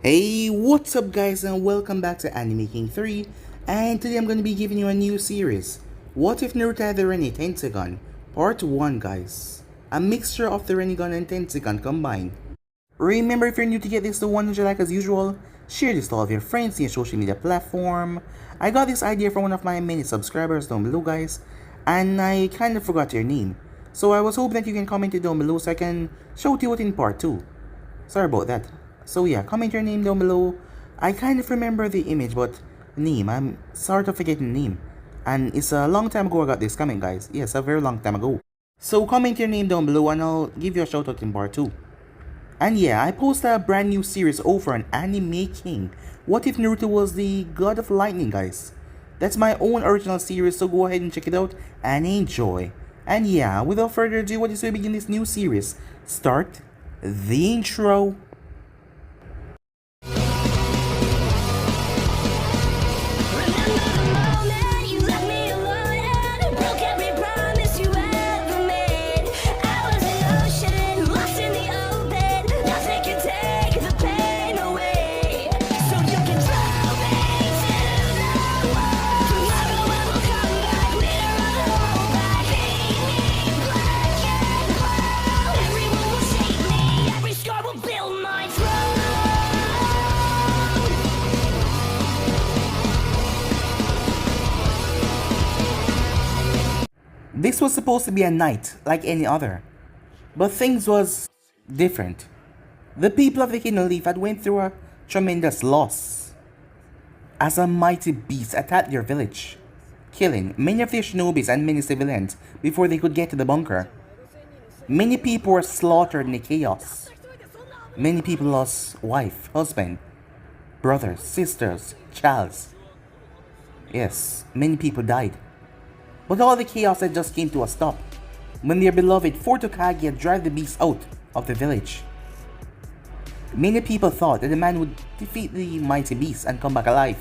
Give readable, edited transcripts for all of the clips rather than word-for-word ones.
Hey, what's up guys and welcome back to Anime King 3, and today I'm going to be giving you a new series. What if Naruto had the Rinne-Tenseigan? Part 1 guys. A mixture of the Rinnegan and Tenseigan combined. Remember, if you're new to get this, the one that you like as usual, share this to all of your friends in your social media platform. I got this idea from one of my many subscribers down below guys, and I kind of forgot your name. So I was hoping that you can comment it down below so I can shout you out in part 2. Sorry about that. So yeah, comment your name down below. I kind of remember the image, but name, I'm sort of forgetting the name. And it's a long time ago I got this comment guys. Yes, a very long time ago. So comment your name down below and I'll give you a shout out in part 2. And yeah, I posted a brand new series over on Anime King. What if Naruto was the god of lightning guys? That's my own original series, so go ahead and check it out and enjoy. And yeah, without further ado, what is we begin this new series? Start the intro. This was supposed to be a night like any other, but things was different. The people of the Kingdom Leaf had went through a tremendous loss as a mighty beast attacked their village, killing many of their shinobis and many civilians before they could get to the bunker. Many people were slaughtered in the chaos. Many people lost wife, husband, brothers, sisters, childs. Yes, many people died. But all the chaos had just came to a stop when their beloved Fourth Hokage had driven the beast out of the village. Many people thought that the man would defeat the mighty beast and come back alive,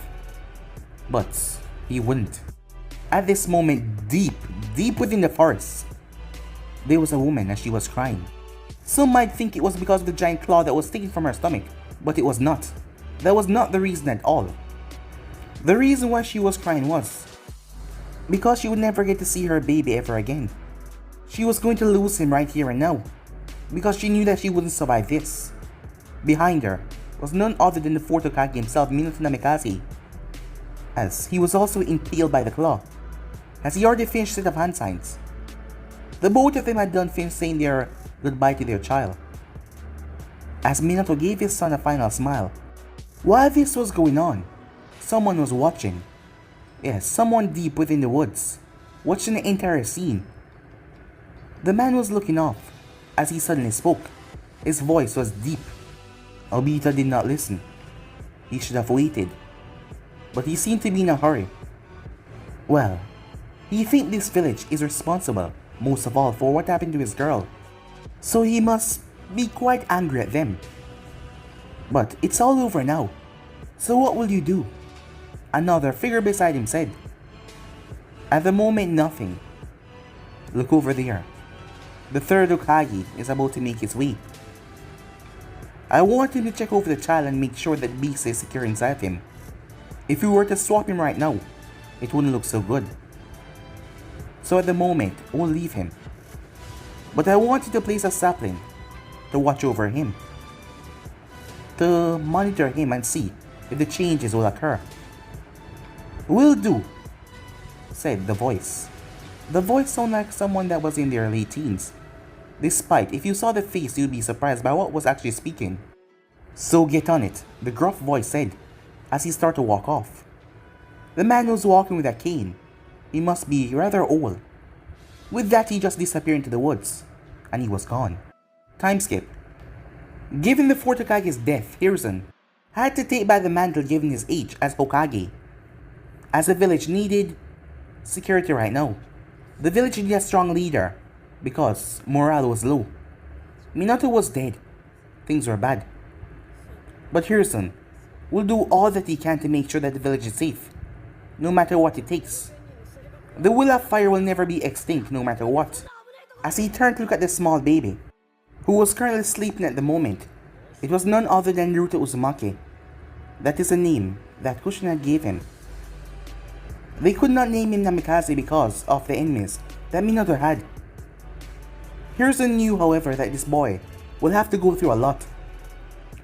but he wouldn't. At this moment, deep within the forest, there was a woman and she was crying. Some might think it was because of the giant claw that was taken from her stomach, but it was not. That was not the reason at all. The reason why she was crying was because she would never get to see her baby ever again. She was going to lose him right here and now, because she knew that she wouldn't survive this. Behind her was none other than the Fourth Hokage himself, Minato, as he was also impaled by the claw, as he already finished set of hand signs. The both of them had done finished saying their goodbye to their child, as Minato gave his son a final smile. While this was going on, someone was watching. Yes, someone deep within the woods, watching the entire scene. The man was looking off as he suddenly spoke. His voice was deep. Obito did not listen. He should have waited. But he seemed to be in a hurry. Well, he thinks this village is responsible, most of all, for what happened to his girl. So he must be quite angry at them. But it's all over now. So what will you do? Another figure beside him said. At the moment, nothing. Look over there. The third Hokage is about to make his way. I want him to check over the child and make sure that Beast is secure inside him. If we were to swap him right now, it wouldn't look so good. So at the moment, we'll leave him. But I want you to place a sapling to watch over him, to monitor him and see if the changes will occur. Will do, said the voice. The voice sounded like someone that was in their late teens. Despite, if you saw the face, you'd be surprised by what was actually speaking. So get on it, the gruff voice said, as he started to walk off. The man was walking with a cane. He must be rather old. With that, he just disappeared into the woods, and he was gone. Time skip. Given the Fourth Hokage's death, Hiruzen had to take back the mantle given his age as Hokage, as the village needed security right now. The village needed a strong leader because morale was low. Minato was dead. Things were bad. But Hiruzen will do all that he can to make sure that the village is safe, no matter what it takes. The will of fire will never be extinct no matter what. As he turned to look at the small baby, who was currently sleeping at the moment, it was none other than Naruto Uzumaki, That is a name that Kushina gave him. They could not name him Namikaze because of the enemies that Minato had. Hiruzen knew, however, that this boy will have to go through a lot.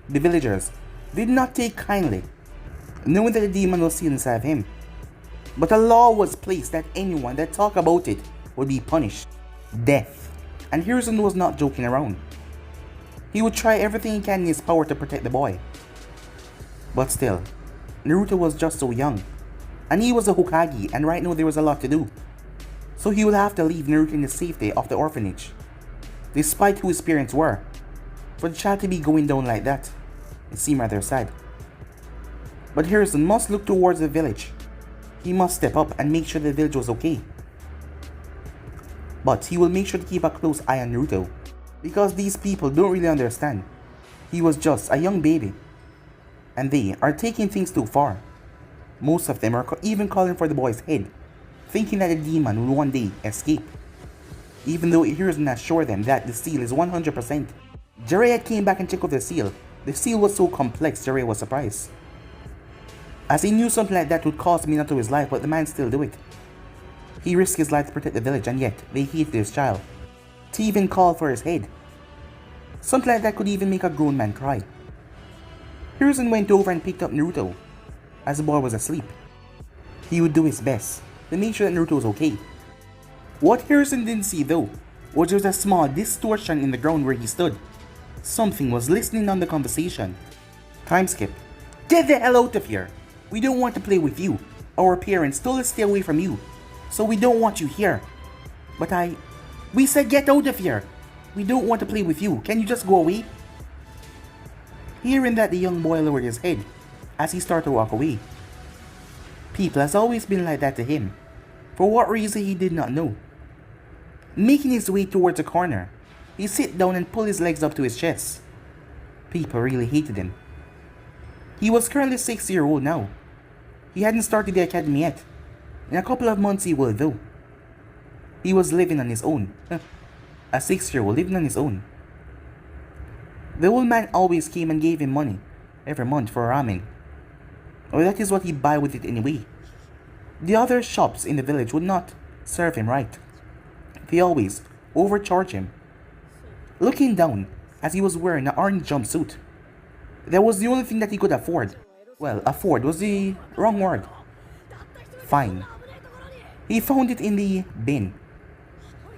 The villagers did not take kindly, knowing that the demon was still inside of him. But a law was placed that anyone that talked about it would be punished. Death. And Hiruzen was not joking around. He would try everything he can in his power to protect the boy. But still, Naruto was just so young. And he was a Hokage, and right now there was a lot to do. So he would have to leave Naruto in the safety of the orphanage. Despite who his parents were. For the child to be going down like that, it seemed rather sad. But Hiruzen must look towards the village. He must step up and make sure the village was okay. But he will make sure to keep a close eye on Naruto, because these people don't really understand. He was just a young baby, and they are taking things too far. Most of them are even calling for the boy's head, thinking that the demon will one day escape. Even though Hiruzen assured them that the seal is 100%. Jiraiya came back and checked out the seal. The seal was so complex, Jiraiya was surprised, as he knew something like that would cost Minato his life, but the man still do it. He risked his life to protect the village, and yet they hated his child, to even call for his head. Something like that could even make a grown man cry. Hiruzen went over and picked up Naruto, as the boy was asleep. He would do his best to make sure that Naruto was okay. What Hiruzen didn't see though, was there was a small distortion in the ground where he stood. Something was listening on the conversation. Time skip. Get the hell out of here! We don't want to play with you. Our parents told us to stay away from you, so we don't want you here. But we said get out of here! We don't want to play with you, can you just go away? Hearing that, the young boy lowered his head as he started to walk away. People has always been like that to him. For what reason he did not know. Making his way towards a corner, he sit down and pulled his legs up to his chest. People really hated him. He was currently 6-year-old now. He hadn't started the academy yet. In a couple of months he will though. He was living on his own. A 6-year-old living on his own. The old man always came and gave him money every month for ramen. Or that is what he buy with it anyway. The other shops in the village would not serve him right. They always overcharge him. Looking down, as he was wearing an orange jumpsuit, that was the only thing that he could afford. Well, afford was the wrong word. Fine. He found it in the bin.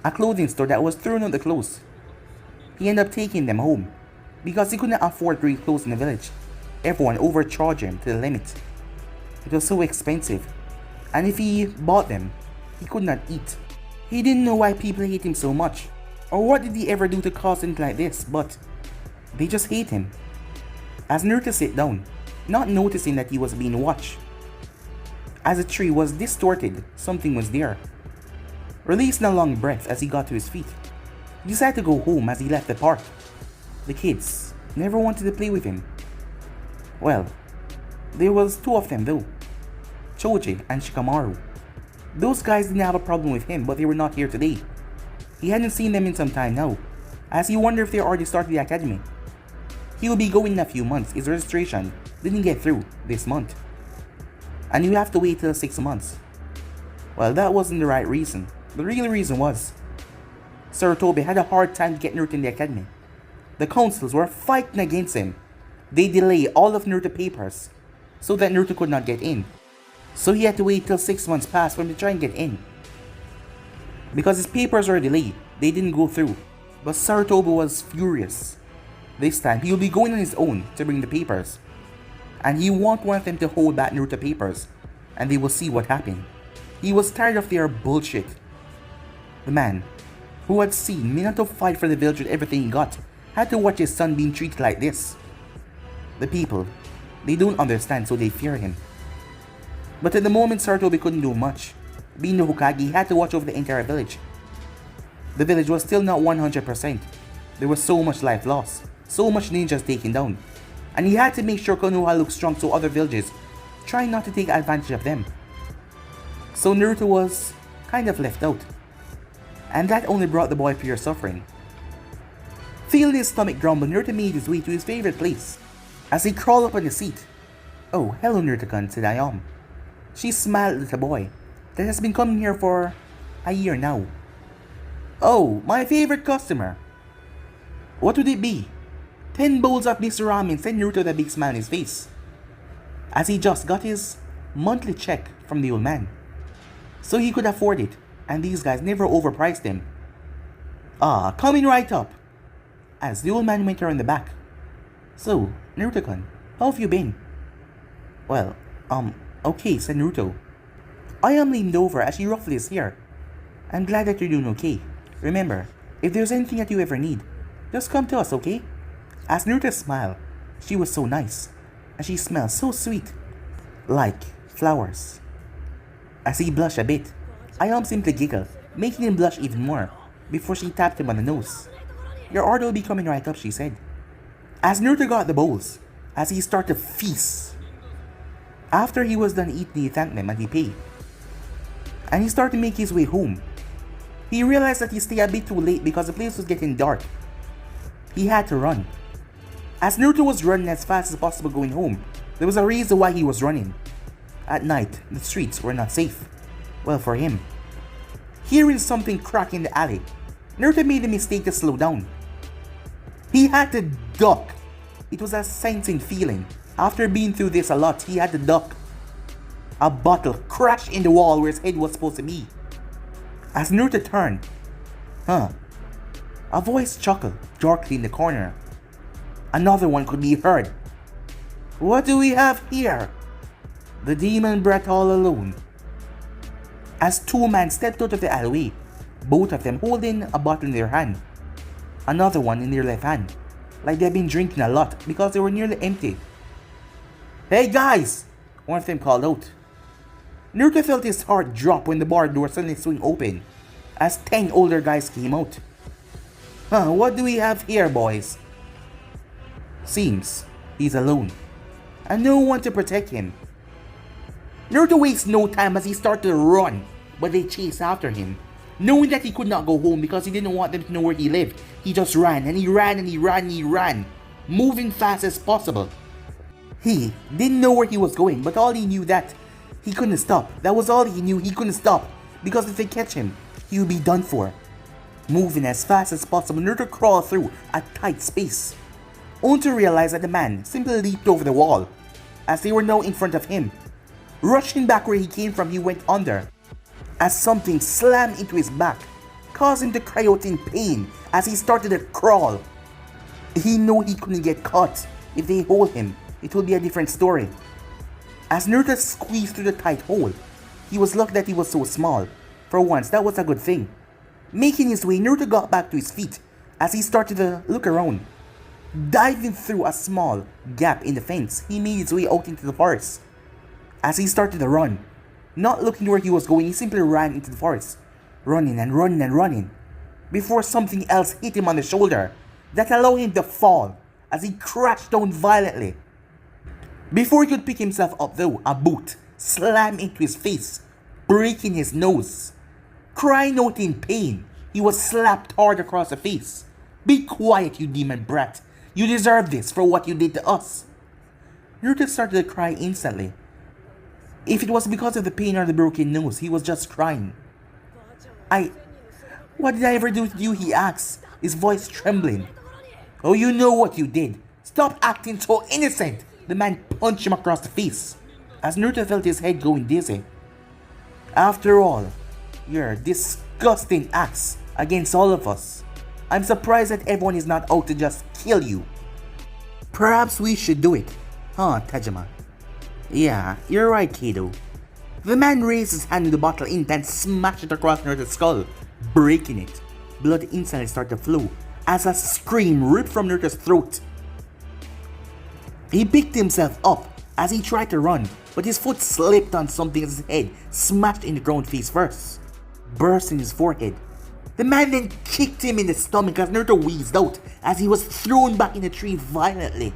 A clothing store that was throwing out the clothes. He ended up taking them home, because he couldn't afford real clothes in the village. Everyone overcharged him to the limit. It was so expensive, and if he bought them, he could not eat. He didn't know why people hate him so much, or what did he ever do to cause something like this, but they just hate him. As Naruto sat down, not noticing that he was being watched. As the tree was distorted, something was there. Releasing a long breath as he got to his feet, he decided to go home as he left the park. The kids never wanted to play with him. Well, there was two of them though, Choji and Shikamaru. Those guys didn't have a problem with him, but they were not here today. He hadn't seen them in some time now, as he wondered if they already started the academy. He will be going in a few months. His registration didn't get through this month, and you have to wait till 6 months. Well, that wasn't the right reason. The real reason was Sarutobi had a hard time to get Naruto in the academy. The councils were fighting against him. They delayed all of Naruto papers so that Naruto could not get in. So he had to wait till 6 months passed for him to try and get in. Because his papers were delayed, they didn't go through. But Sarutobi was furious. This time, he will be going on his own to bring the papers. And he won't want them to hold back Naruto papers, and they will see what happened. He was tired of their bullshit. The man, who had seen Minato fight for the village with everything he got, had to watch his son being treated like this. The people, they don't understand, so they fear him. But at the moment, Sarutobi couldn't do much. Being the Hokage, he had to watch over the entire village. The village was still not 100%. There was so much life lost, so much ninjas taken down, and he had to make sure Konoha looked strong so other villages try not to take advantage of them. So Naruto was kind of left out, and that only brought the boy pure suffering. Feeling his stomach grumble, Naruto made his way to his favorite place. As he crawled up on the seat, Oh, hello Naruto-kun, said Ayam. She smiled at the boy that has been coming here for a year now. Oh, my favorite customer. What would it be? 10 bowls of this ramen, said Naruto with a big smile on his face, as he just got his monthly check from the old man. So he could afford it, and these guys never overpriced him. Ah, coming right up, as the old man went around the back. So, Naruto-kun, how have you been? Well, okay, said Naruto. Ayam leaned over as she ruffled his hair. I'm glad that you're doing okay. Remember, if there's anything that you ever need, just come to us, okay? As Naruto smiled, she was so nice, and she smelled so sweet, like flowers. As he blushed a bit, Ayam simply giggled, making him blush even more, before she tapped him on the nose. Your order will be coming right up, she said. As Naruto got the bowls, as he started to feast. After he was done eating, he thanked them and he paid. And he started to make his way home. He realized that he stayed a bit too late because the place was getting dark. He had to run. As Naruto was running as fast as possible going home, there was a reason why he was running. At night, the streets were not safe. Well, for him. Hearing something crack in the alley, Naruto made the mistake to slow down. He had to duck. It was a sensing feeling. After being through this a lot, he had to duck. A bottle crashed in the wall where his head was supposed to be. As Naruto turned, a voice chuckled darkly in the corner. Another one could be heard. What do we have here? The demon brat all alone. As two men stepped out of the alleyway, both of them holding a bottle in their hand. Another one in their left hand, like they'd been drinking a lot because they were nearly empty. Hey guys! One of them called out. Naruto felt his heart drop when the bar door suddenly swung open, as 10 older guys came out. What do we have here, boys? Seems he's alone, and no one to protect him. Naruto wastes no time as he started to run, but they chased after him. Knowing that he could not go home because he didn't want them to know where he lived, he just ran and he ran and he ran and he ran, moving fast as possible. He didn't know where he was going, but all he knew that he couldn't stop. That was all he knew, he couldn't stop, because if they catch him, he would be done for. Moving as fast as possible, Naruto crawled through a tight space, only to realize that the man simply leaped over the wall, as they were now in front of him. Rushing back where he came from, he went under, as something slammed into his back, causing him to cry out in pain as he started to crawl. He knew he couldn't get caught. If they hold him, it will be a different story. As Naruto squeezed through the tight hole, he was lucky that he was so small. For once, that was a good thing. Making his way, Naruto got back to his feet as he started to look around. Diving through a small gap in the fence, he made his way out into the forest. As he started to run, not looking where he was going, he simply ran into the forest, running and running and running, before something else hit him on the shoulder that allowed him to fall as he crashed down violently. Before he could pick himself up though, a boot slammed into his face, breaking his nose. Crying out in pain, he was slapped hard across the face. Be quiet, you demon brat. You deserve this for what you did to us. Naruto started to cry instantly. If it was because of the pain or the broken nose, he was just crying. What did I ever do to you, he asked, his voice trembling. Oh, you know what you did. Stop acting so innocent. The man punched him across the face, as Naruto felt his head going dizzy. After all, your disgusting acts against all of us. I'm surprised that everyone is not out to just kill you. Perhaps we should do it, huh, Tajima? Yeah, you're right, Kaido. The man raised his hand with the bottle in and smashed it across Naruto's skull, breaking it. Blood instantly started to flow as a scream ripped from Naruto's throat. He picked himself up as he tried to run, but his foot slipped on something as his head smashed in the ground face first, bursting his forehead. The man then kicked him in the stomach as Naruto wheezed out as he was thrown back in the tree violently.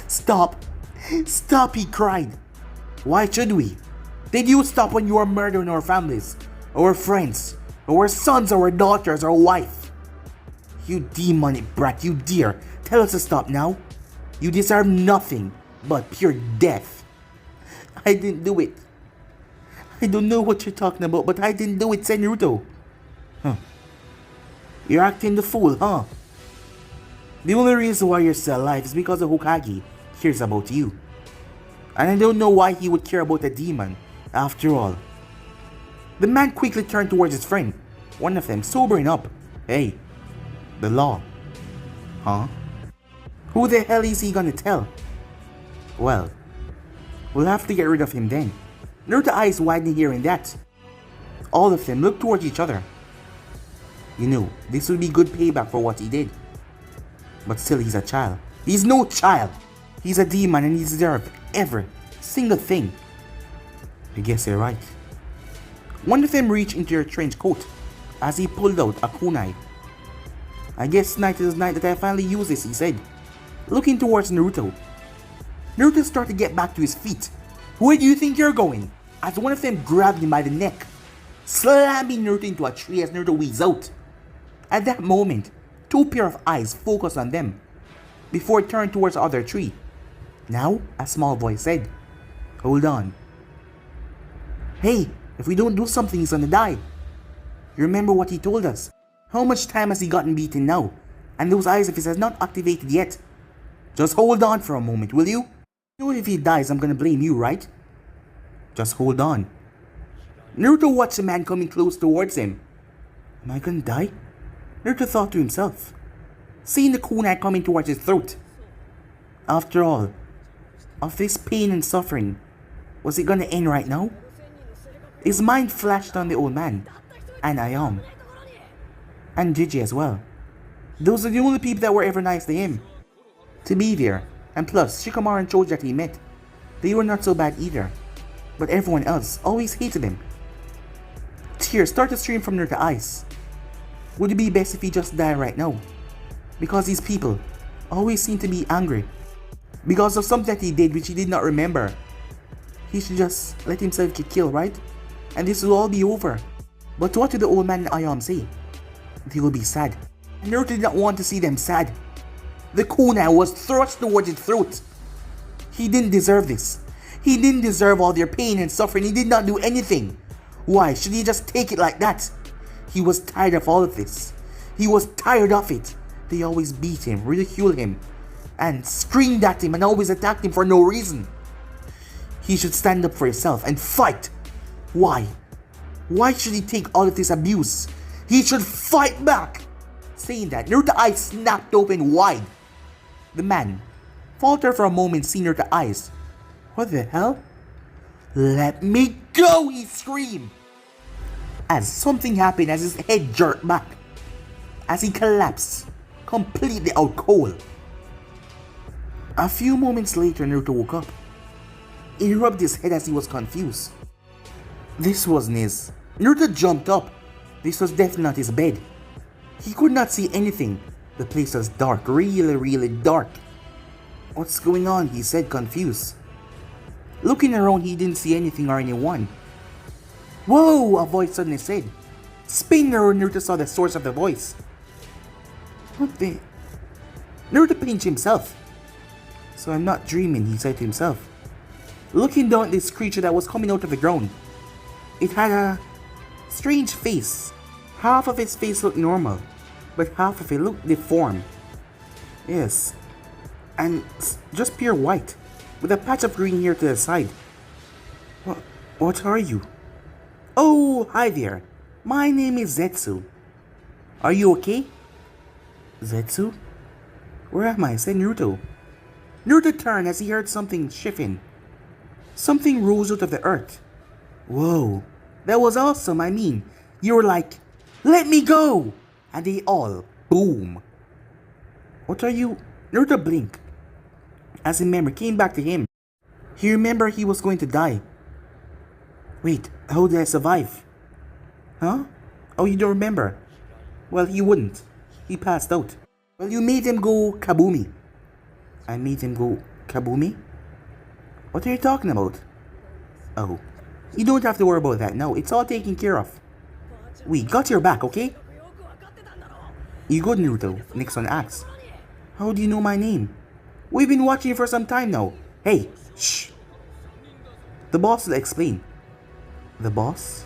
Stop! Stop, he cried. Why should we? Did you stop when you were murdering our families, our friends, our sons, our daughters, our wife? You demonic brat, you dare tell us to stop now? You deserve nothing but pure death. I didn't do it. I don't know what you're talking about, but I didn't do it, said Naruto. Huh. You're acting the fool, huh? The only reason why you're still alive is because the Hokage cares about you. And I don't know why he would care about a demon, after all. The man quickly turned towards his friend, one of them sobering up. Hey, the law. Huh? Who the hell is he gonna tell? Well, we'll have to get rid of him then. Naruto's eyes widening hearing that. All of them looked towards each other. You know, this would be good payback for what he did. But still, he's a child. He's no child! He's a demon and he deserves every single thing. I guess you're right. One of them reached into your trench coat as he pulled out a kunai. I guess tonight is the night that I finally use this, he said, looking towards Naruto. Naruto started to get back to his feet. Where do you think you're going? As one of them grabbed him by the neck, slamming Naruto into a tree as Naruto wheezed out. At that moment, two pair of eyes focused on them, before it turned towards the other tree. Now, a small voice said, hold on. Hey, if we don't do something, he's gonna die. You remember what he told us? How much time has he gotten beaten now? And those eyes of his has not activated yet. Just hold on for a moment, will you? You know if he dies, I'm gonna blame you, right? Just hold on. Naruto watched the man coming close towards him. Am I gonna die? Naruto thought to himself, seeing the kunai coming towards his throat. After all, of this pain and suffering, was it gonna end right now? His mind flashed on the old man, and Ayam, and Gigi as well. Those are the only people that were ever nice to him. To be there, and plus Shikamaru and Choji that he met, they were not so bad either. But everyone else always hated him. Tears started to stream from Naruto's eyes. Would it be best if he just died right now? Because these people always seem to be angry. Because of something that he did which he did not remember. He should just let himself get killed, right? And this will all be over. But what did the old man and Ayam say? They will be sad. And Naruto did not want to see them sad. The kunai was thrust towards his throat. He didn't deserve this. He didn't deserve all their pain and suffering. He did not do anything. Why should he just take it like that? He was tired of all of this. He was tired of it. They always beat him, ridicule him, and screamed at him and always attacked him for no reason. He should stand up for himself and fight. Why? Why should he take all of this abuse? He should fight back. Saying that, Naruto's eyes snapped open wide. The man faltered for a moment, seeing Naruto's eyes. What the hell? Let me go, he screamed. As something happened as his head jerked back. As he collapsed, completely out cold. A few moments later, Naruto woke up. He rubbed his head as he was confused. This wasn't his. Naruto jumped up. This was definitely not his bed. He could not see anything. The place was dark, really dark. What's going on? He said, confused. Looking around, he didn't see anything or anyone. Whoa! A voice suddenly said. Spinning around, Naruto saw the source of the voice. What the? Naruto pinched himself. So I'm not dreaming, he said to himself. Looking down at this creature that was coming out of the ground. It had a strange face. Half of its face looked normal, but half of it looked deformed. Yes, and just pure white, with a patch of green here to the side. What are you? Oh, hi there. My name is Zetsu. Are you okay? Zetsu? Where am I? Said Naruto. Naruto turned as he heard something shifting. Something rose out of the earth. Whoa, that was awesome. I mean, you were like, let me go! And they all, boom. What are you? Naruto blinked. As a memory came back to him. He remembered he was going to die. Wait, how did I survive? Huh? Oh, you don't remember? Well, he wouldn't. He passed out. Well, you made him go Kabumi. I made him go Kabumi? What are you talking about? Oh, you don't have to worry about that now. It's all taken care of. We got your back, okay? You good, Naruto? Next one asks. How do you know my name? We've been watching you for some time now. Hey, shh. The boss will explain. The boss?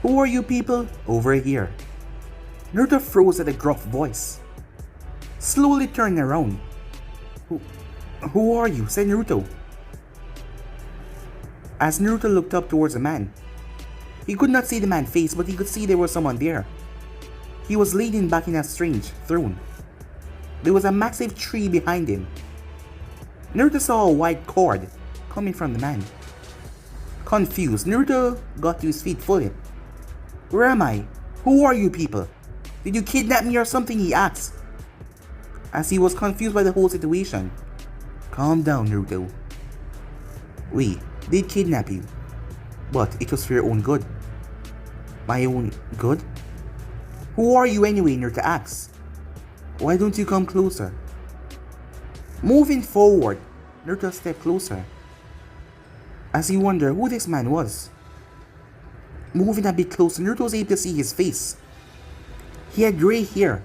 Who are you people over here? Naruto froze at the gruff voice. Slowly turning around. Who are you? Said Naruto. As Naruto looked up towards the man, he could not see the man's face, but he could see there was someone there. He was leaning back in a strange throne. There was a massive tree behind him. Naruto saw a white cord coming from the man. Confused, Naruto got to his feet fully. Where am I? Who are you people? Did you kidnap me or something? He asked, as he was confused by the whole situation. Calm down, Naruto. We did kidnap you, but it was for your own good. My own good? Who are you anyway? Naruto asked. Why don't you come closer? Moving forward, Naruto stepped closer, as he wondered who this man was. Moving a bit closer, Naruto was able to see his face. He had grey hair.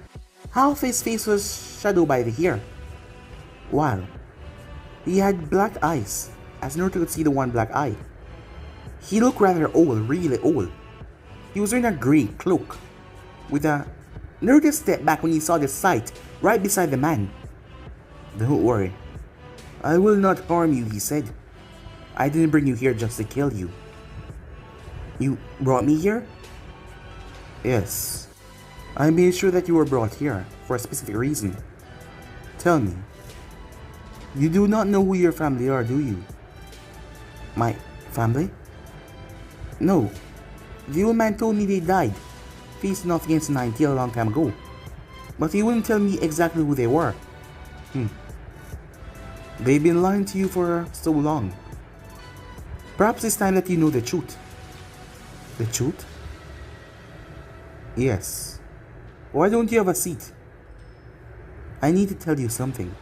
Half his face was shadowed by the hair, while he had black eyes, as Naruto could see the one black eye. He looked rather old, really old. He was wearing a grey cloak with a... Naruto stepped back when he saw the sight right beside the man. Don't worry. I will not harm you, he said. I didn't bring you here just to kill you. You brought me here? Yes. I made sure that you were brought here for a specific reason. Tell me. You do not know who your family are, do you? My family? No. The old man told me they died, facing off against the Nine-Tail a long time ago. But he wouldn't tell me exactly who they were. They've been lying to you for so long. Perhaps it's time that you know the truth. The truth? Yes. Why don't you have a seat? I need to tell you something.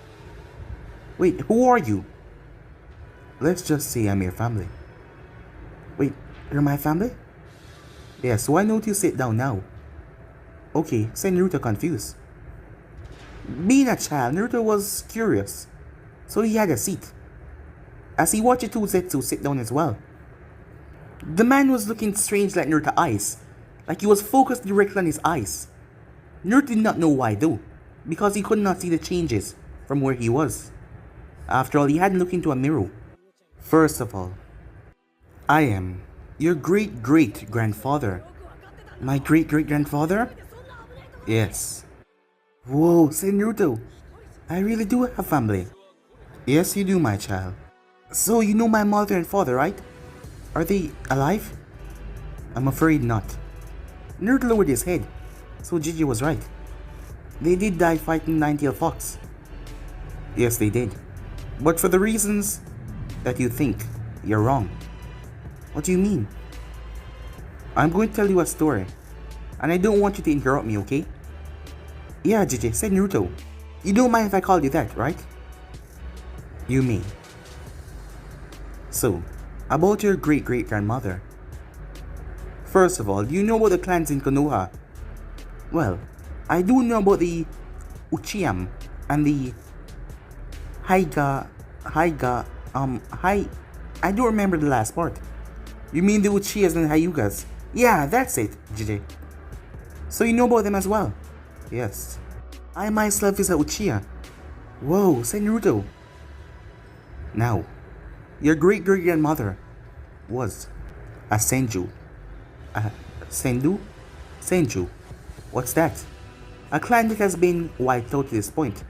Wait, who are you? Let's just say I'm your family. Wait, you're my family? Yes, why don't you sit down now? Okay, said Naruto, confused. Being a child, Naruto was curious, so he had a seat, as he watched the two Zetsu sit down as well. The man was looking strange like Naruto's eyes, like he was focused directly on his eyes. Naruto did not know why though, because he could not see the changes from where he was. After all, he hadn't looked into a mirror. First of all, I am your great-great-grandfather. My great-great-grandfather? Yes. Whoa, said Naruto. I really do have family. Yes, you do, my child. So you know my mother and father, right? Are they alive? I'm afraid not. Naruto lowered his head, so Gigi was right. They did die fighting Nine-Tailed Fox. Yes, they did. But for the reasons that you think, you're wrong. What do you mean? I'm going to tell you a story, and I don't want you to interrupt me, okay? Yeah, Gigi, said Naruto. You don't mind if I call you that, right? You may. So, about your great-great-grandmother. First of all, do you know about the clans in Konoha? Well, I do know about the Uchiha and the I don't remember the last part. You mean the Uchihas and Hyugas? Yeah, that's it, Gigi. So you know about them as well? Yes. I myself is a Uchiha. Whoa, said Naruto. Now, your great-great-grandmother was a Senju. Senju? What's that? A clan that has been wiped out to this point.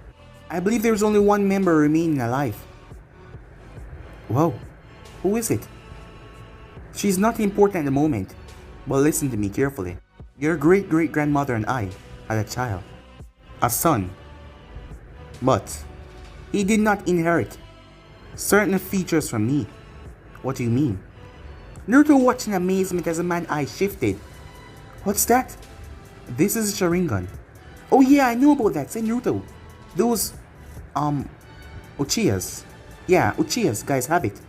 I believe there's only one member remaining alive. Whoa, who is it? She's not important at the moment, but listen to me carefully. Your great-great-grandmother and I had a child. A son. But he did not inherit certain features from me. What do you mean? Naruto watched in amazement as the man's eyes shifted. What's that? This is a Sharingan. Oh yeah, I know about that, said Naruto. Those, Uchihas. Yeah, Uchihas, guys have it.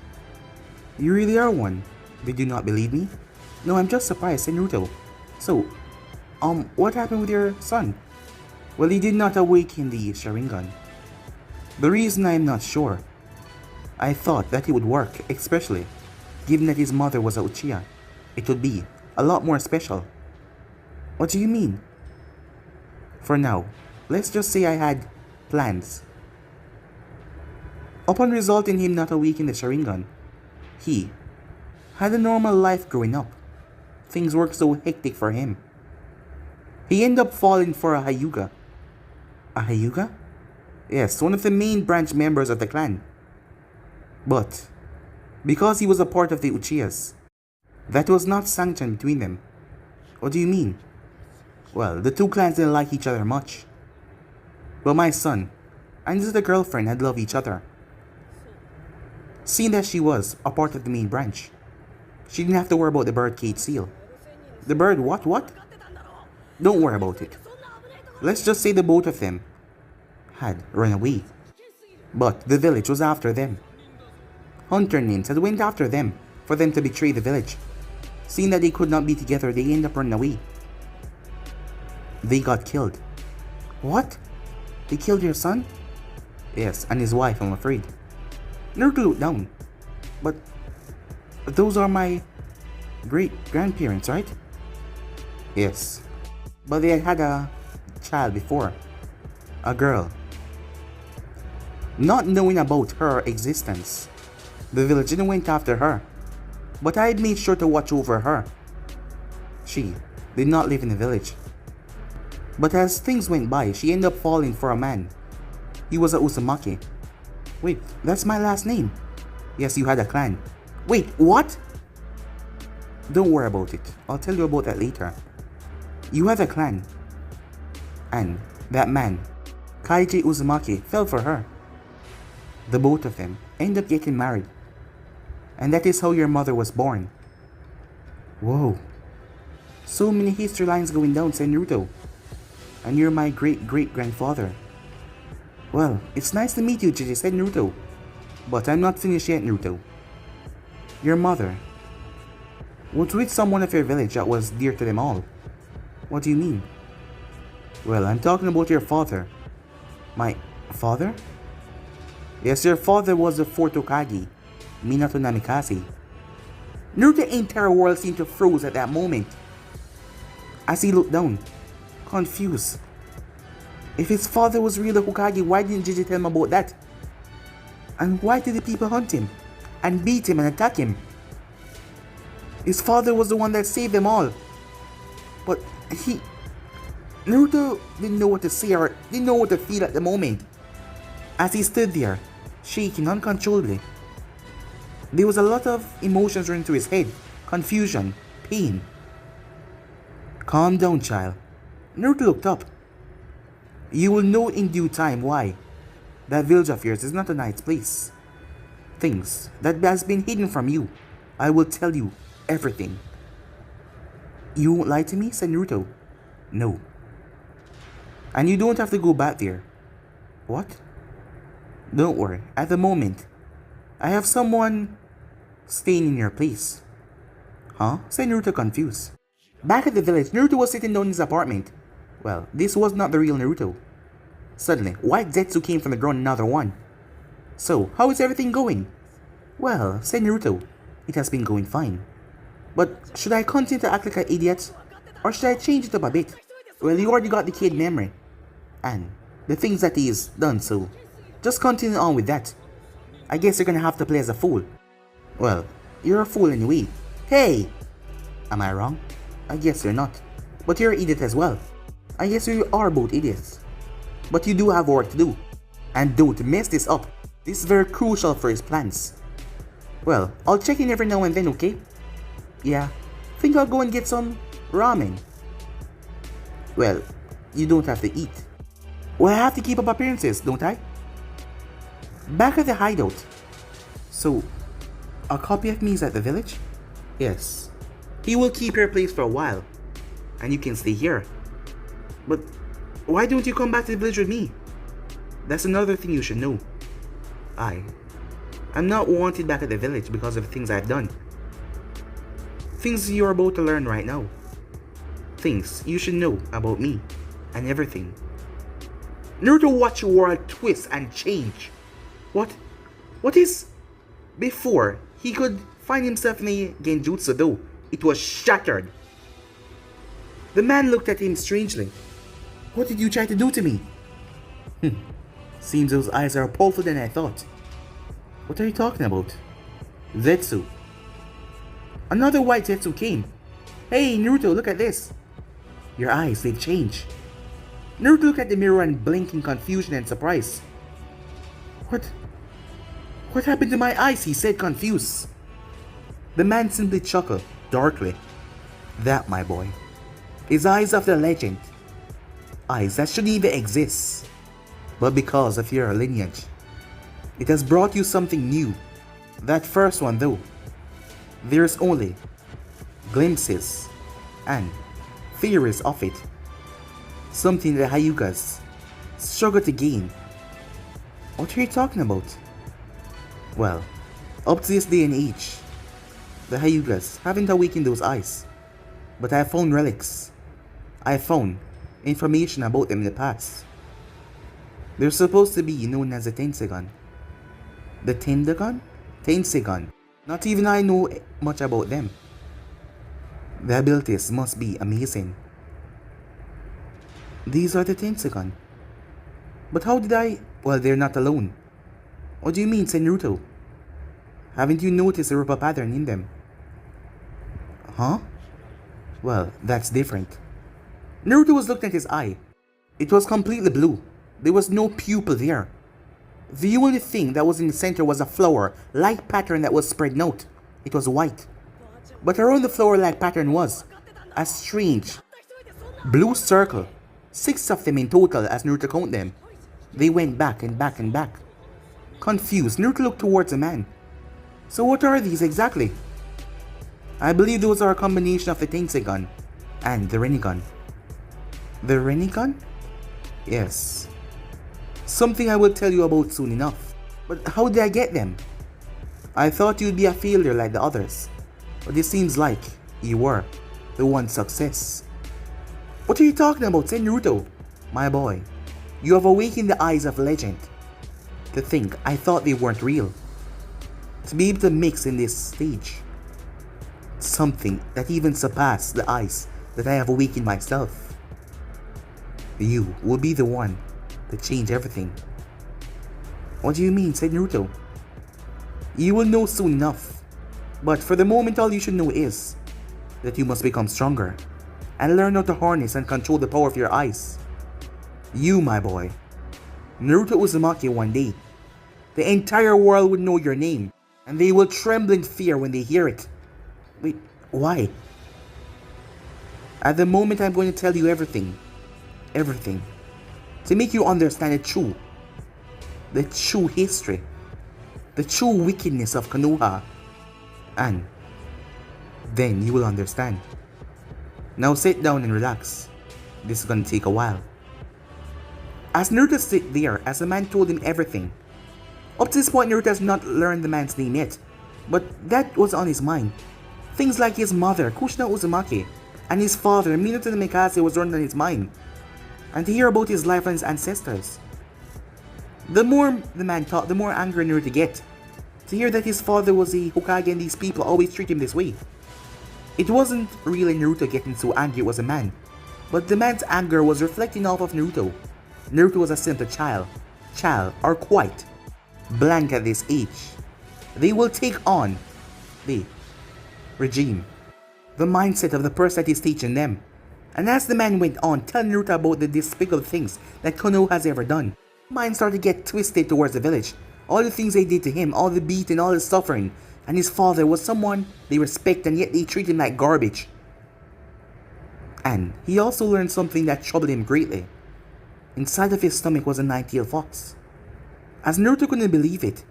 You really are one. Did you not believe me? No, I'm just surprised, said Naruto. So, what happened with your son? Well, he did not awaken the Sharingan. The reason I'm not sure. I thought that it would work, especially given that his mother was a Uchiha, it would be a lot more special. What do you mean? For now, let's just say I had plans. Upon resulting him not a weak in the Sharingan, he had a normal life growing up. Things worked so hectic for him. He ended up falling for a Hyuga. A Hyuga? Yes, one of the main branch members of the clan. But, because he was a part of the Uchihas, that was not sanctioned between them. What do you mean? Well, the two clans didn't like each other much. But my son and his other girlfriend had loved each other. Seeing that she was a part of the main branch, she didn't have to worry about the bird cage seal. The bird what? Don't worry about it. Let's just say the both of them had run away. But the village was after them. Hunter ninjas had went after them for them to betray the village. Seeing that they could not be together, they ended up running away. They got killed. What? They killed your son? Yes, and his wife, I'm afraid. Naruto looked down. But those are my great-grandparents, right? Yes. But they had a child before. A girl. Not knowing about her existence, the village didn't went after her. But I had made sure to watch over her. She did not live in the village. But as things went by, she ended up falling for a man. He was a Uzumaki. Wait, that's my last name. Yes, you had a clan. Wait, what? Don't worry about it. I'll tell you about that later. You had a clan. And that man, Kaiji Uzumaki, fell for her. The both of them ended up getting married. And that is how your mother was born. Whoa. So many history lines going down, said Naruto. And you're my great-great-grandfather. Well, it's nice to meet you, Gigi, said Naruto. But I'm not finished yet, Naruto. Your mother was with someone of your village that was dear to them all. What do you mean? Well, I'm talking about your father. My father? Yes, your father was the fourth Hokage, Minato Namikaze. Naruto's entire world seemed to froze at that moment. As he looked down, confused. If his father was really the Hokage, why didn't Gigi tell him about that? And why did the people hunt him and beat him and attack him? His father was the one that saved them all. But Naruto didn't know what to say or didn't know what to feel at the moment. As he stood there, shaking uncontrollably. There was a lot of emotions running through his head. Confusion, pain. Calm down, child. Naruto looked up. You will know in due time why that village of yours is not a nice place. Things that has been hidden from you. I will tell you everything. You won't lie to me, said Naruto. No. And you don't have to go back there. What? Don't worry, at the moment, I have someone staying in your place. Huh? Said Naruto, confused. Back at the village, Naruto was sitting down in his apartment. Well, this was not the real Naruto. Suddenly, white Zetsu came from the ground, another one. So, how is everything going? Well, said Naruto, it has been going fine. But should I continue to act like an idiot? Or should I change it up a bit? Well, you already got the kid memory. And the things that he's done, so just continue on with that. I guess you're gonna have to play as a fool. Well, you're a fool anyway. Hey! Am I wrong? I guess you're not. But you're an idiot as well. I guess you are both idiots. But you do have work to do. And don't mess this up. This is very crucial for his plans. Well, I'll check in every now and then, okay? Yeah, think I'll go and get some ramen. Well, you don't have to eat. Well, I have to keep up appearances, don't I? Back at the hideout. So, a copy of me is at the village? Yes. He will keep your place for a while. And you can stay here. But why don't you come back to the village with me? That's another thing you should know. I'm not wanted back at the village because of things I've done. Things you're about to learn right now. Things you should know about me and everything. Naruto watched your world twist and change. What is? Before, he could find himself in a genjutsu though. It was shattered. The man looked at him strangely. What did you try to do to me? Seems those eyes are powerful than I thought. What are you talking about? Zetsu. Another white Zetsu came. Hey Naruto, look at this. Your eyes, they've changed. Naruto looked at the mirror and blinked in confusion and surprise. What happened to my eyes? He said, confused. The man simply chuckled, darkly. That, my boy, is eyes of the legend. Eyes that shouldn't even exist. But because of your lineage, it has brought you something new. That first one though, there's only glimpses and theories of it. Something that Hyugas struggle to gain. What are you talking about? Well, up to this day and age, the Hyugas haven't awakened those eyes. But I found relics. I found information about them in the past. They're supposed to be known as the Tenseigan. The Tenseigan. Not even I know much about them. The abilities must be amazing. These are the Tenseigan. But how did I... Well, they're not alone. What do you mean, Naruto? Haven't you noticed the rubber pattern in them? Huh? Well, that's different. Naruto was looking at his eye. It was completely blue. There was no pupil there. The only thing that was in the center was a flower-like pattern that was spread out. It was white. But around the flower-like pattern was a strange blue circle. 6 of them in total as Naruto counted them. They went back and back and back. Confused, Naruto looked towards the man. So what are these exactly? I believe those are a combination of the Tenseigan and the Rinnegan. The Rinnegan? Yes. Something I will tell you about soon enough. But how did I get them? I thought you'd be a failure like the others. But it seems like you were the one success. What are you talking about, Naruto? My boy, you have awakened the eyes of legend. To think I thought they weren't real. To be able to mix in this stage. Something that even surpassed the eyes that I have awakened myself. You will be the one to change everything. What do you mean, said Naruto? You will know soon enough. But for the moment all you should know is that you must become stronger and learn how to harness and control the power of your eyes. You, my boy, Naruto Uzumaki one day, the entire world would know your name and they will tremble in fear when they hear it. Wait, why? At the moment I'm going to tell you everything. Everything. To make you understand the true history, the true wickedness of Konoha. And then you will understand. Now sit down and relax. This is going to take a while. As Naruto sat there, as the man told him everything. Up to this point, Naruto has not learned the man's name yet. But that was on his mind. Things like his mother, Kushina Uzumaki, and his father, Minato the Mikase, was running on his mind. And to hear about his life and his ancestors. The more the man talked, the more angry Naruto get. To hear that his father was a Hokage and these people always treat him this way. It wasn't really Naruto getting so angry it was a man. But the man's anger was reflecting off of Naruto. Naruto was a simple child, or quite blank at this age. They will take on the regime, the mindset of the person that is teaching them. And as the man went on telling Naruto about the despicable things that Konoha has ever done, his mind started to get twisted towards the village. All the things they did to him, all the beating, all the suffering. And his father was someone they respect and yet they treat him like garbage. And he also learned something that troubled him greatly. Inside of his stomach was a nine-tailed fox. As Naruto couldn't believe it,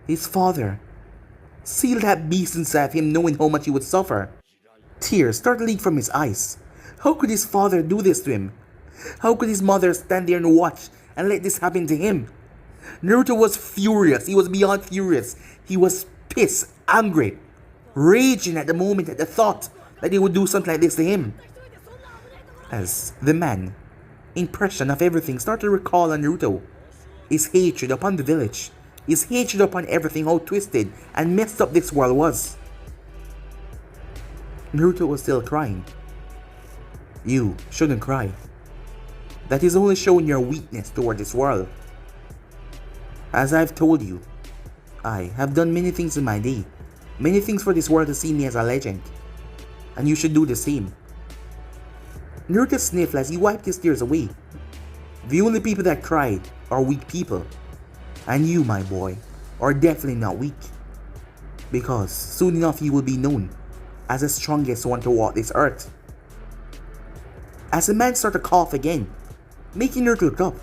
his father sealed that beast inside of him knowing how much he would suffer. Tears started to leak from his eyes. How could his father do this to him? How could his mother stand there and watch and let this happen to him? Naruto was furious. He was beyond furious. He was pissed, angry, raging at the moment at the thought that they would do something like this to him. As the man, impression of everything started to recall on Naruto, his hatred upon the village, His hatred upon everything, how twisted and messed up this world was. Naruto was still crying. You shouldn't cry. That is only showing your weakness toward this world. As I've told you, I have done many things in my day. Many things for this world to see me as a legend. And you should do the same. Naruto sniffled as he wiped his tears away. The only people that cried are weak people. And you, my boy, are definitely not weak. Because soon enough you will be known as the strongest one to walk this earth. As the man started to cough again, making Naruto look up.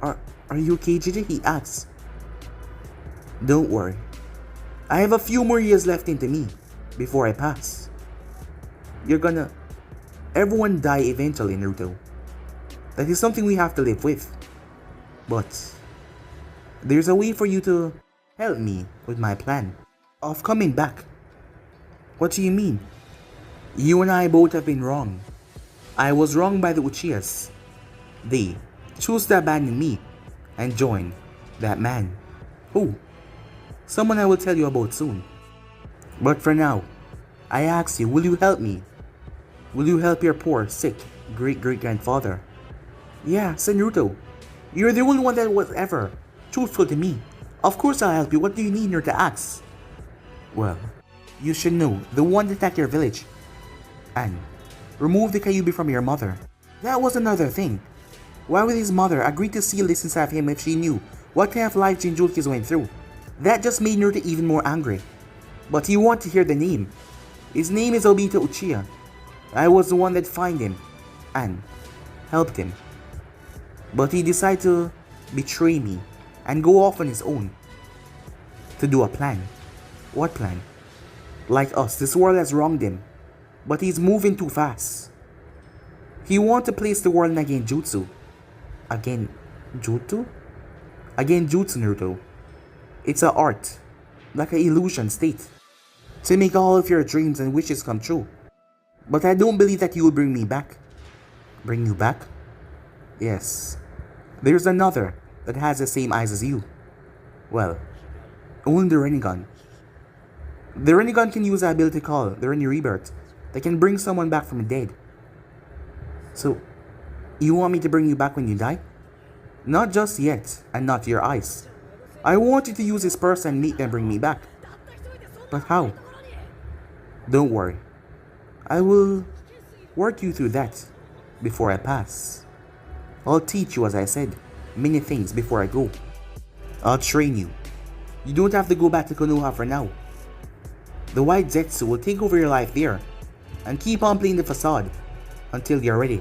Are you okay, JJ? He asked. Don't worry. I have a few more years left into me before I pass. Everyone die eventually, Naruto. That is something we have to live with. But there's a way for you to help me with my plan of coming back. What do you mean? You and I both have been wrong. I was wrong by the Uchihas. They chose to abandon me and join that man. Who? Someone I will tell you about soon. But for now, I ask you, will you help me? Will you help your poor, sick great-great-grandfather? Yeah, Naruto. You're the only one that was ever truthful to me. Of course I'll help you. What do you need, Naruto asks? Well, you should know, the one that attacked your village and removed the Kyubi from your mother. That was another thing. Why would his mother agree to seal this inside of him if she knew what kind of life Jinchuriki went through? That just made Naruto even more angry. But he wanted to hear the name. His name is Obito Uchiha. I was the one that found him and helped him. But he decided to betray me and go off on his own to do a plan. What plan? Like us, this world has wronged him, but he's moving too fast. He wants to place the world in a genjutsu. Again, jutsu? Again, jutsu, Naruto. It's an art, like an illusion state, to make all of your dreams and wishes come true. But I don't believe that you will bring me back. Bring you back? Yes. There's another that has the same eyes as you. Well, only the Rinnegan. The Rinnegan can use the ability called the Rinne Rebirth that can bring someone back from the dead. So, you want me to bring you back when you die? Not just yet, and not to your eyes. I want you to use this person and make them bring me back. But how? Don't worry. I will work you through that before I pass. I'll teach you, as I said, many things before I go. I'll train you. You don't have to go back to Konoha for now. The white Zetsu will take over your life there and keep on playing the facade until you're ready.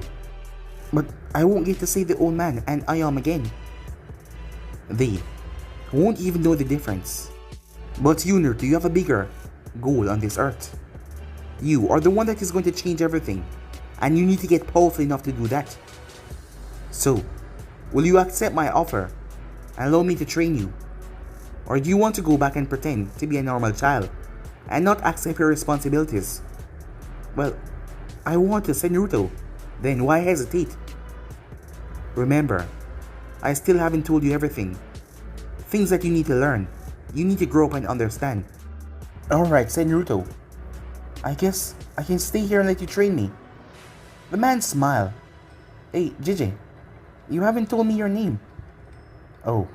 But I won't get to see the old man and Ayam again. They won't even know the difference. But you, Naruto, you have a bigger goal on this earth. You are the one that is going to change everything, and you need to get powerful enough to do that. So, will you accept my offer and allow me to train you? Or do you want to go back and pretend to be a normal child and not accept your responsibilities? Well, I want to, say Naruto. Then why hesitate? Remember, I still haven't told you everything. Things that you need to learn. You need to grow up and understand. Alright, said Naruto. I guess I can stay here and let you train me. The man smiled. Hey, JJ, you haven't told me your name. Oh.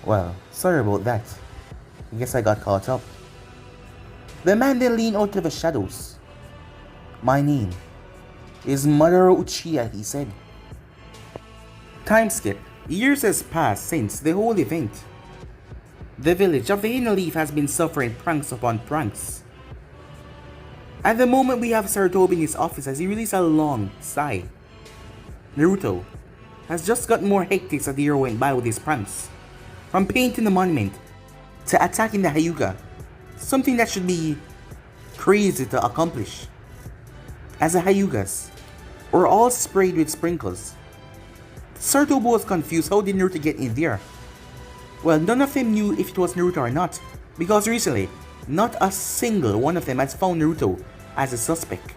Well, sorry about that. I guess I got caught up. The man then leaned out of the shadows. My name is Madara Uchiha, he said. Time skip. Years has passed since the whole event. The village of the Hidden Leaf has been suffering pranks upon pranks. At the moment we have Sarutobi in his office as he released a long sigh. Naruto has just got more hectic as the year went by with his pranks. From painting the monument to attacking the Hyuga. Something that should be crazy to accomplish. As the Hyugas were all sprayed with sprinkles. Sarutobi was confused. How did Naruto get in there? Well, none of them knew if it was Naruto or not, because recently, not a single one of them has found Naruto as a suspect.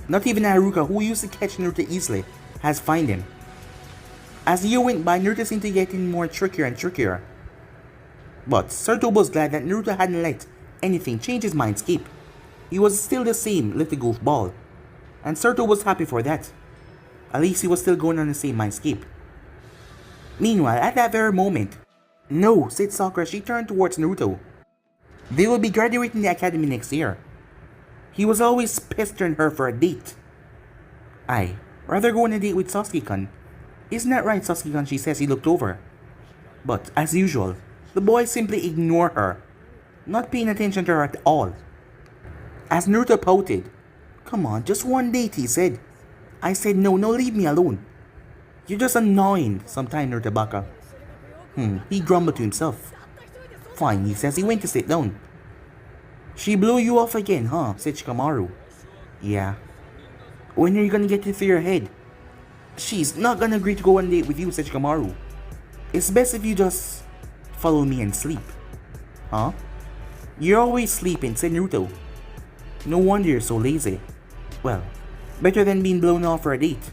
Not even Haruka, who used to catch Naruto easily, has found him. As the year went by, Naruto seemed to get more trickier and trickier But Naruto was glad that Naruto hadn't let anything change his mindscape. He was still the same little goofball, and Naruto was happy for that. At least he was still going on the same mindscape. Meanwhile, at that very moment, "No," said Sakura. She turned towards Naruto. They will be graduating the academy next year. He was always pestering her for a date. "I rather go on a date with Sasuke-kun. Isn't that right, Sasuke-kun?" she says. He looked over. But, as usual, the boys simply ignore her, not paying attention to her at all. As Naruto pouted, "Come on, just one date," he said. "I said no, leave me alone. You're just annoying sometimes, Naruto Baka." He grumbled to himself. "Fine," he says. He went to sit down. "She blew you off again, huh?" said Shikamaru. "Yeah." "When are you gonna get it through your head?" "She's not gonna agree to go on a date with you," said Shikamaru. "It's best if you just follow me and sleep." "Huh?" "You're always sleeping," said Naruto. "No wonder you're so lazy." "Well, better than being blown off for a date."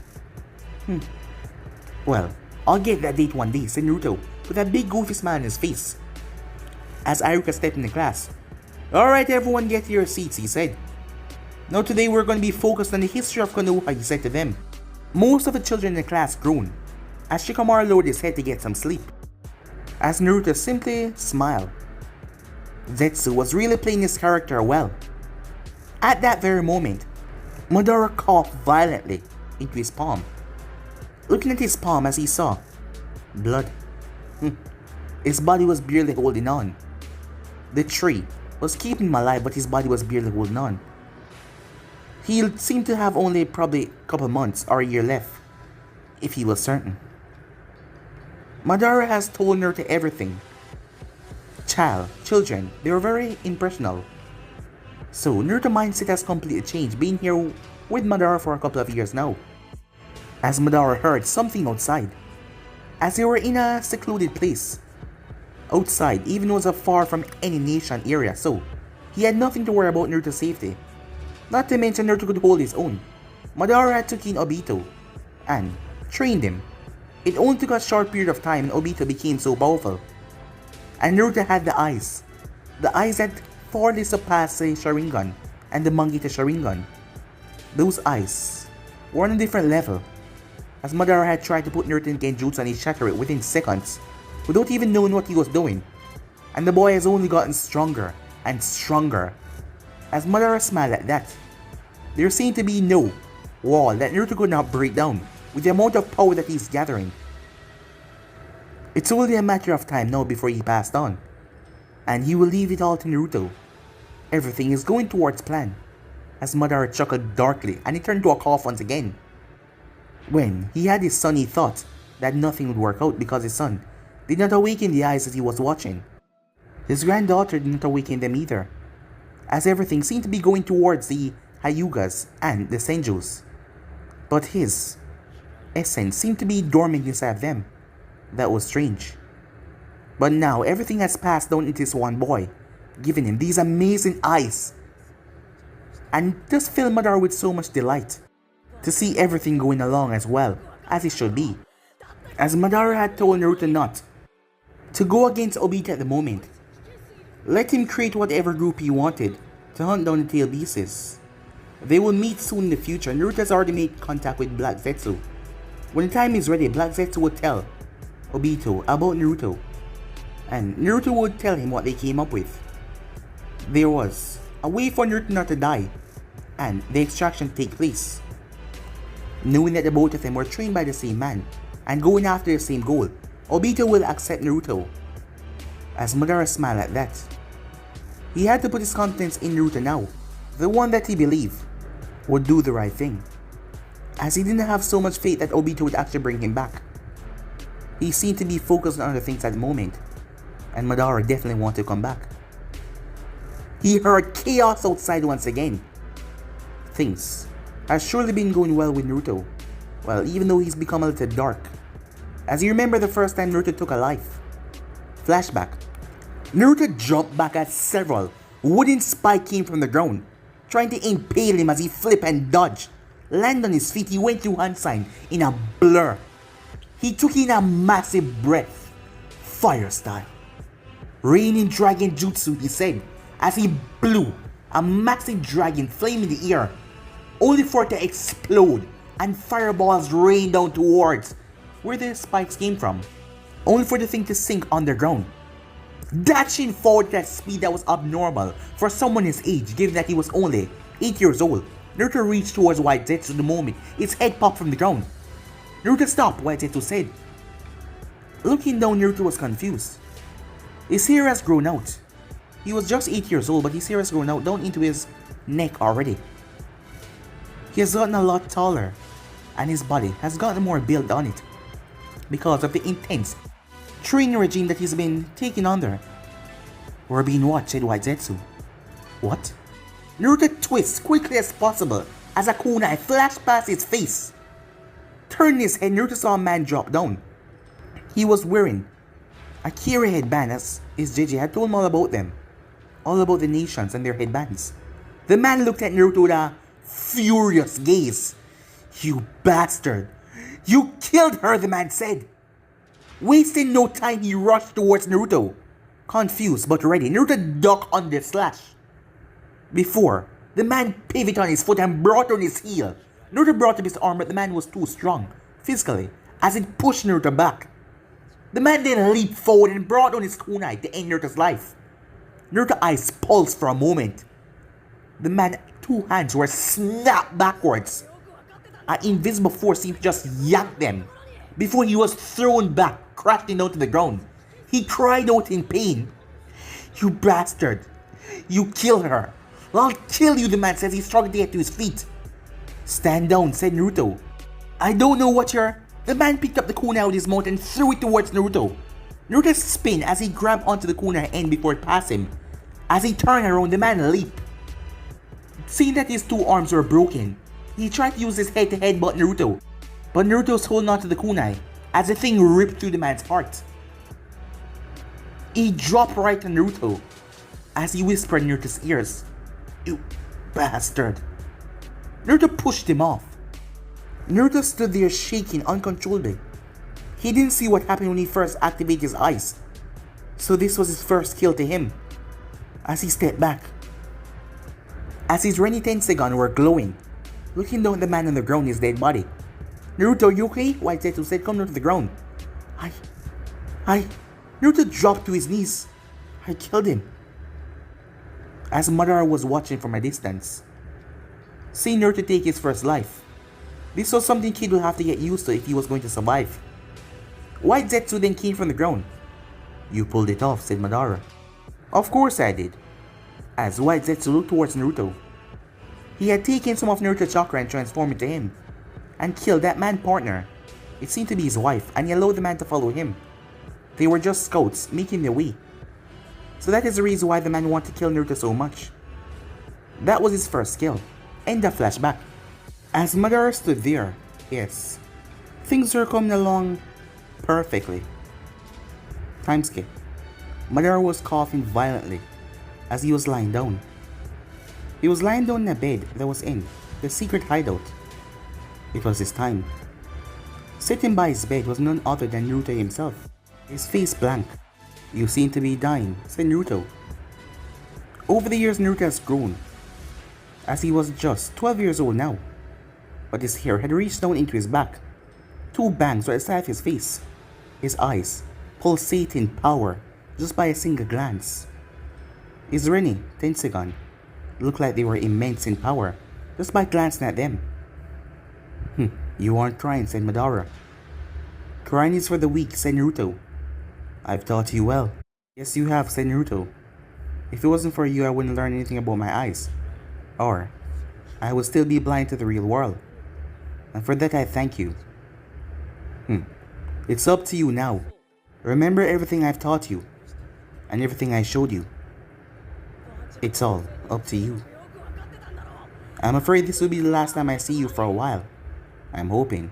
"Well, I'll get that date one day," said Naruto, with a big goofy smile on his face. As Iruka stepped in the class, "Alright everyone, get to your seats," he said. "Now today we're going to be focused on the history of Konoha," he said to them. Most of the children in the class groaned, as Shikamaru lowered his head to get some sleep. As Naruto simply smiled. Zetsu was really playing his character well. At that very moment, Madara coughed violently into his palm. Looking at his palm as he saw blood. His body was barely holding on. The tree was keeping him alive, but his body was barely holding on. He seemed to have only probably a couple months or a year left, if he was certain. Madara has told Naruto everything. Children, they were very impressionable. So Naruto's mindset has completely changed, being here with Madara for a couple of years now. As Madara heard something outside, as they were in a secluded place. Outside, even was far from any nation area, so he had nothing to worry about Naruto's safety. Not to mention Naruto could hold his own. Madara had took in Obito and trained him. It only took a short period of time and Obito became so powerful. And Naruto had the eyes that far surpassed the Sharingan and the Mangita Sharingan. Those eyes were on a different level, as Madara had tried to put Naruto in Genjutsu and he shattered it within seconds, without even knowing what he was doing. And the boy has only gotten stronger and stronger. As Madara smiled at that, there seemed to be no wall that Naruto could not break down with the amount of power that he's gathering. It's only a matter of time now before he passed on, and he will leave it all to Naruto. Everything is going towards plan, as Madara chuckled darkly and he turned to a cough once again. When he had his son, he thought that nothing would work out because his son did not awaken the eyes as he was watching. His granddaughter did not awaken them either, as everything seemed to be going towards the Hyugas and the Senjus. But his essence seemed to be dormant inside them. That was strange. But now everything has passed down into this one boy, giving him these amazing eyes. And just filled Madara with so much delight to see everything going along as well as it should be. As Madara had told Naruto not to go against Obito at the moment. Let him create whatever group he wanted to hunt down the tail beasts. They will meet soon in the future. Naruto has already made contact with Black Zetsu. When the time is ready, Black Zetsu will tell Obito about Naruto, and Naruto would tell him what they came up with. There was a way for Naruto not to die, and the extraction take place. Knowing that the both of them were trained by the same man, and going after the same goal, Obito will accept Naruto. As Madara smiled at that, he had to put his confidence in Naruto now, the one that he believed would do the right thing, as he didn't have so much faith that Obito would actually bring him back. He seemed to be focused on other things at the moment, and Madara definitely wanted to come back. He heard chaos outside once again. Things have surely been going well with Naruto, well, even though he's become a little dark. As you remember the first time Naruto took a life. Flashback. Naruto jumped back as several wooden spikes came from the ground, trying to impale him as he flipped and dodged. Land on his feet, he went through hand sign in a blur. He took in a massive breath, fire style. Raining dragon jutsu, he said, as he blew a massive dragon flame in the air, only for it to explode and fireballs rain down towards where the spikes came from, only for the thing to sink underground. Dashing forward at a speed that was abnormal for someone his age, given that he was only 8 years old, Naruto reached towards White Zetsu the moment its head popped from the ground. "Naruto, stop," White Zetsu said. Looking down, Naruto was confused. His hair has grown out. He was just 8 years old, but his hair has grown out down into his neck already. He has gotten a lot taller, and his body has gotten more built on it because of the intense training regime that he's been taking under. "We're being watched," said White Zetsu. "What?" Naruto twists quickly as possible as a kunai flashed past his face. Turning his head, Naruto saw a man drop down. He was wearing a Kira headband, as his JJ had told him all about them. All about the nations and their headbands. The man looked at Naruto with a furious gaze. "You bastard! You killed her," the man said. Wasting no time, he rushed towards Naruto. Confused but ready, Naruto ducked under the slash. Before, the man pivoted on his foot and brought on his heel. Naruto brought up his arm, but the man was too strong, physically, as it pushed Naruto back. The man then leaped forward and brought on his kunai to end Naruto's life. Naruto's eyes pulsed for a moment. The man's two hands were snapped backwards. An invisible force seemed to just yank them before he was thrown back, crashing down to the ground. He cried out in pain. "You bastard! You killed her! I'll kill you," the man says. He struggled to get to his feet. "Stand down," said Naruto. "I don't know what you're..." The man picked up the kunai with his mouth and threw it towards Naruto. Naruto spun as he grabbed onto the kunai end before it passed him. As he turned around, the man leaped. Seeing that his two arms were broken, he tried to use his head to headbutt Naruto, but Naruto was holding onto the kunai as the thing ripped through the man's heart. He dropped right on Naruto as he whispered in Naruto's ears, "You bastard." Naruto pushed him off. Naruto stood there shaking uncontrollably. He didn't see what happened when he first activated his eyes, so this was his first kill to him. As he stepped back, as his Rinne-Tenseigan were glowing, looking down at the man on the ground, his dead body. "Naruto, you okay?" White Zetsu said. "Come down to the ground." Naruto dropped to his knees. "I killed him." As Madara was watching from a distance, seeing Naruto take his first life. This was something Kid would have to get used to if he was going to survive. White Zetsu then came from the ground. "You pulled it off," said Madara. "Of course I did." As White Zetsu looked towards Naruto, he had taken some of Naruto's chakra and transformed it to him, and killed that man partner. It seemed to be his wife, and he allowed the man to follow him. They were just scouts, making their way. So that is the reason why the man wanted to kill Naruto so much. That was his first kill. End of flashback. As Madara stood there, yes, things were coming along perfectly. Time skip. Madara was coughing violently as he was lying down. He was lying down in a bed that was in the secret hideout. It was his time. Sitting by his bed was none other than Naruto himself, his face blank. "You seem to be dying," said Naruto. Over the years, Naruto has grown, as he was just 12 years old now, but his hair had reached down into his back. Two bangs were at the side of his face, his eyes pulsating power just by a single glance. His Rinne-Tenseigan looked like they were immense in power just by glancing at them. "You aren't crying," said Madara. "Crying is for the weak," said Naruto. "I've taught you well." "Yes, you have," said Naruto. "If it wasn't for you, I wouldn't learn anything about my eyes. Or, I would still be blind to the real world. And for that, I thank you." It's up to you now. Remember everything I've taught you, and everything I showed you. It's all up to you. I'm afraid this will be the last time I see you for a while. I'm hoping.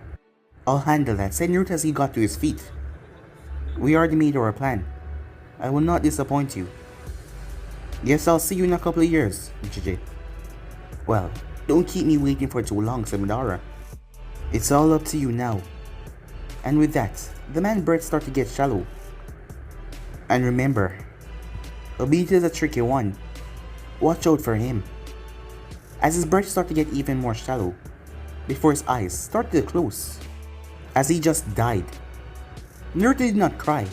"I'll handle that," said Naruto as he got to his feet. "We already made our plan. I will not disappoint you. Yes, I'll see you in a couple of years, JJ. "Well, don't keep me waiting for too long," said Madara. "It's all up to you now." And with that, the man's breath started to get shallow. "And remember, Obito is a tricky one. Watch out for him. As his breath started to get even more shallow, before his eyes started to close, as he just died. Naruto did not cry,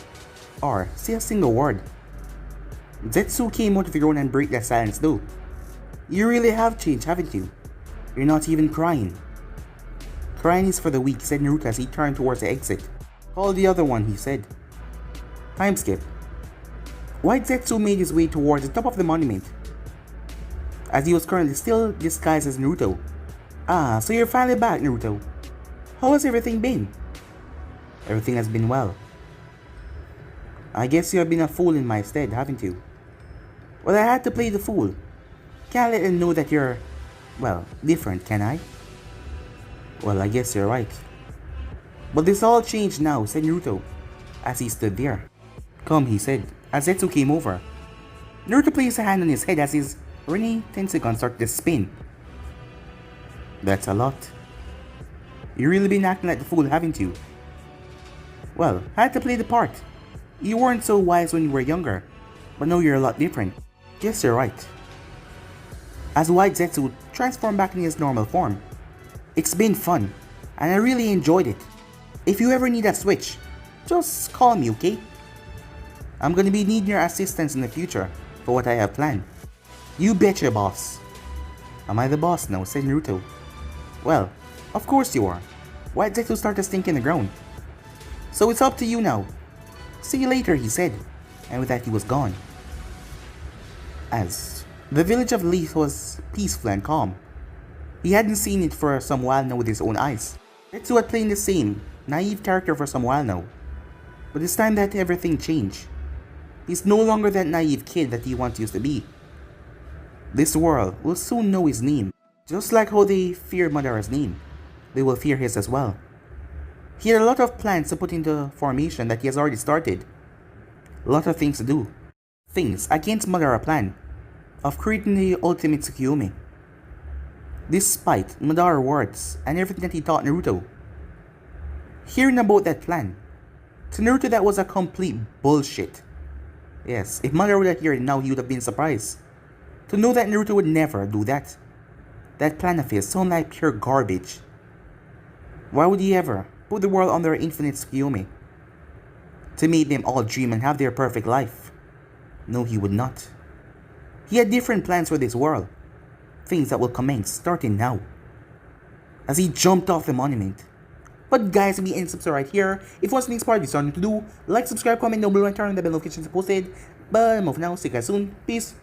or say a single word. Zetsu came out of your own and break that silence though. You really have changed, haven't you? You're not even crying. Crying is for the weak, said Naruto as he turned towards the exit. Call the other one, he said. Time skip. White Zetsu made his way towards the top of the monument, as he was currently still disguised as Naruto. Ah, so you're finally back, Naruto. How has everything been? Everything has been well. I guess you have been a fool in my stead, haven't you? Well, I had to play the fool. Can't let them know that you're, well, different, can I? Well, I guess you're right. But this all changed now, said Naruto, as he stood there. Come, he said, as Zetsu came over. Naruto placed a hand on his head as his Rinne-Tenseigan started to spin. That's a lot. You really been acting like the fool, haven't you? Well, I had to play the part. You weren't so wise when you were younger, but now you're a lot different. Guess you're right. As White Zetsu transformed back into his normal form. It's been fun, and I really enjoyed it. If you ever need a switch, just call me, okay? I'm gonna be needing your assistance in the future for what I have planned. You betcha, boss. Am I the boss now? Said Naruto. Well, of course you are. White Zetsu started stinking the ground. So it's up to you now. See you later, he said, and with that he was gone. As the village of Leith was peaceful and calm. He hadn't seen it for some while now with his own eyes. Zetsu had played the same naive character for some while now. But it's time that everything changed. He's no longer that naive kid that he once used to be. This world will soon know his name. Just like how they fear Madara's name, they will fear his as well. He had a lot of plans to put into formation that he has already started. A lot of things to do. Things against Madara's plan of creating the ultimate Tsukuyomi. Despite Madara's words and everything that he taught Naruto. Hearing about that plan, to Naruto that was a complete bullshit. Yes, if Madara would have heard it now, he would have been surprised. To know that Naruto would never do that. That plan of his sounded like pure garbage. Why would he ever put the world under infinite Tsukuyomi? To make them all dream and have their perfect life? No, he would not. He had different plans for this world. Things that will commence starting now. As he jumped off the monument. But guys, if you end subscribe right here. If you want something inspired, you starting to do, like, subscribe, comment down below, and turn on the bell notifications posted. But I'm off now. See you guys soon. Peace.